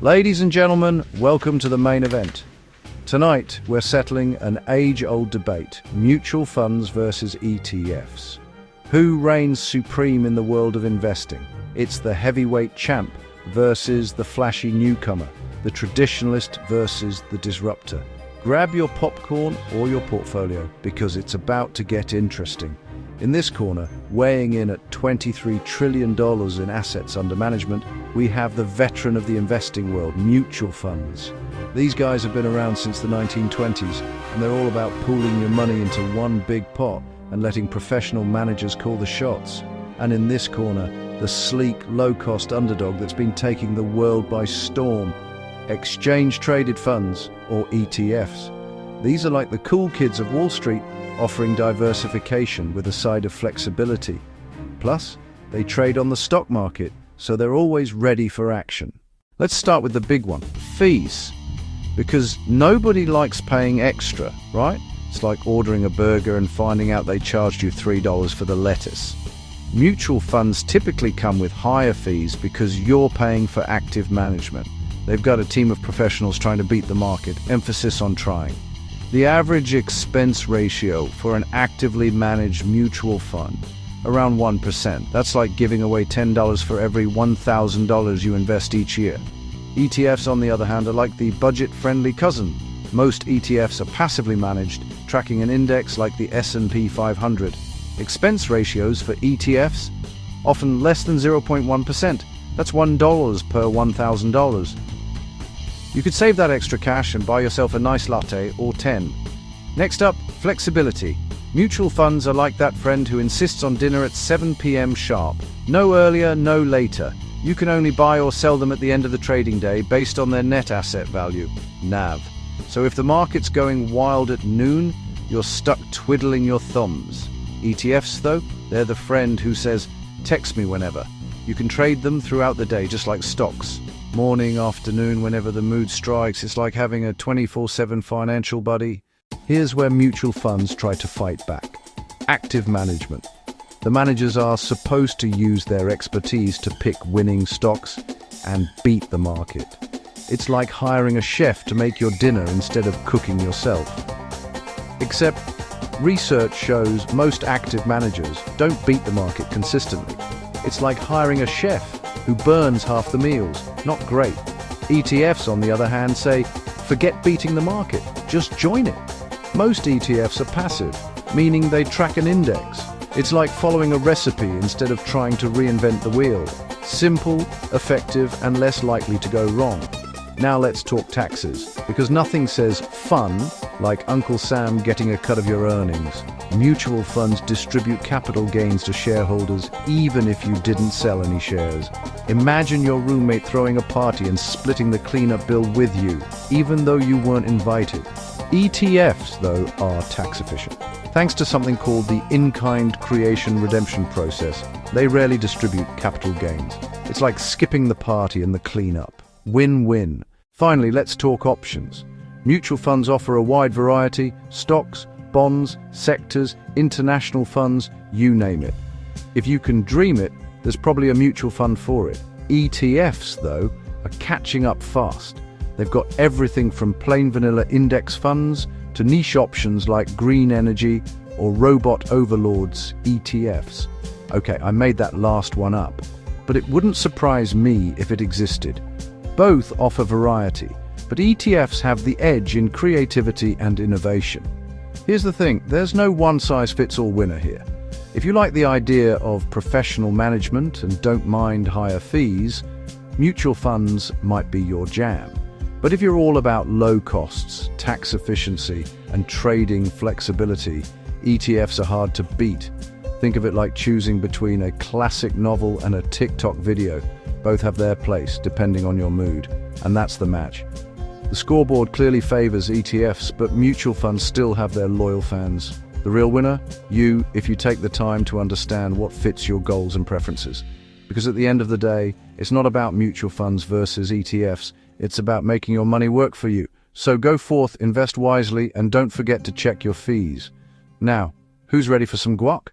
Ladies and gentlemen, welcome to the main event. Tonight, we're settling an age-old debate, mutual funds versus ETFs. Who reigns supreme in the world of investing? It's the heavyweight champ versus the flashy newcomer, the traditionalist versus the disruptor. Grab your popcorn or your portfolio, because it's about to get interesting. In this corner, weighing in at $23 trillion in assets under management, we have the veteran of the investing world, mutual funds. These guys have been around since the 1920s, and they're all about pooling your money into one big pot and letting professional managers call the shots. And in this corner, the sleek, low-cost underdog that's been taking the world by storm, exchange-traded funds, or ETFs. These are like the cool kids of Wall Street, offering diversification with a side of flexibility. Plus, they trade on the stock market, so they're always ready for action. Let's start with the big one, fees. Because nobody likes paying extra, right? It's like ordering a burger and finding out they charged you $3 for the lettuce. Mutual funds typically come with higher fees because you're paying for active management. They've got a team of professionals trying to beat the market, emphasis on trying. The average expense ratio for an actively managed mutual fund, around 1%. That's like giving away $10 for every $1,000 you invest each year. ETFs, on the other hand, are like the budget-friendly cousin. Most ETFs are passively managed, tracking an index like the S&P 500. Expense ratios for ETFs, often less than 0.1%. That's $1 per $1,000. You could save that extra cash and buy yourself a nice latte or 10. Next up, flexibility. Mutual funds are like that friend who insists on dinner at 7 p.m. sharp. No earlier, no later. You can only buy or sell them at the end of the trading day based on their net asset value, NAV. So if the market's going wild at noon, you're stuck twiddling your thumbs. ETFs, though, they're the friend who says, text me whenever. You can trade them throughout the day, just like stocks. Morning, afternoon, whenever the mood strikes, it's like having a 24/7 financial buddy. Here's where mutual funds try to fight back. Active management. The managers are supposed to use their expertise to pick winning stocks and beat the market. It's like hiring a chef to make your dinner instead of cooking yourself. Except, research shows most active managers don't beat the market consistently. It's like hiring a chef who burns half the meals. Not great. ETFs, on the other hand, say, forget beating the market, just join it. Most ETFs are passive, meaning they track an index. It's like following a recipe instead of trying to reinvent the wheel. Simple, effective, and less likely to go wrong. Now let's talk taxes, because nothing says fun like Uncle Sam getting a cut of your earnings. Mutual funds distribute capital gains to shareholders even if you didn't sell any shares. Imagine your roommate throwing a party and splitting the cleanup bill with you, even though you weren't invited. ETFs, though, are tax efficient. Thanks to something called the in-kind creation-redemption process, they rarely distribute capital gains. It's like skipping the party and the cleanup. Win-win. Finally, let's talk options. Mutual funds offer a wide variety: stocks, bonds, sectors, international funds, you name it. If you can dream it, there's probably a mutual fund for it. ETFs, though, are catching up fast. They've got everything from plain vanilla index funds to niche options like green energy or robot overlords ETFs. Okay, I made that last one up, but it wouldn't surprise me if it existed. Both offer variety, but ETFs have the edge in creativity and innovation. Here's the thing, there's no one-size-fits-all winner here. If you like the idea of professional management and don't mind higher fees, mutual funds might be your jam. But if you're all about low costs, tax efficiency, and trading flexibility, ETFs are hard to beat. Think of it like choosing between a classic novel and a TikTok video. Both have their place, depending on your mood. And that's the match. The scoreboard clearly favors ETFs, but mutual funds still have their loyal fans. The real winner? You, if you take the time to understand what fits your goals and preferences. Because at the end of the day, it's not about mutual funds versus ETFs. It's about making your money work for you. So go forth, invest wisely, and don't forget to check your fees. Now, who's ready for some guac?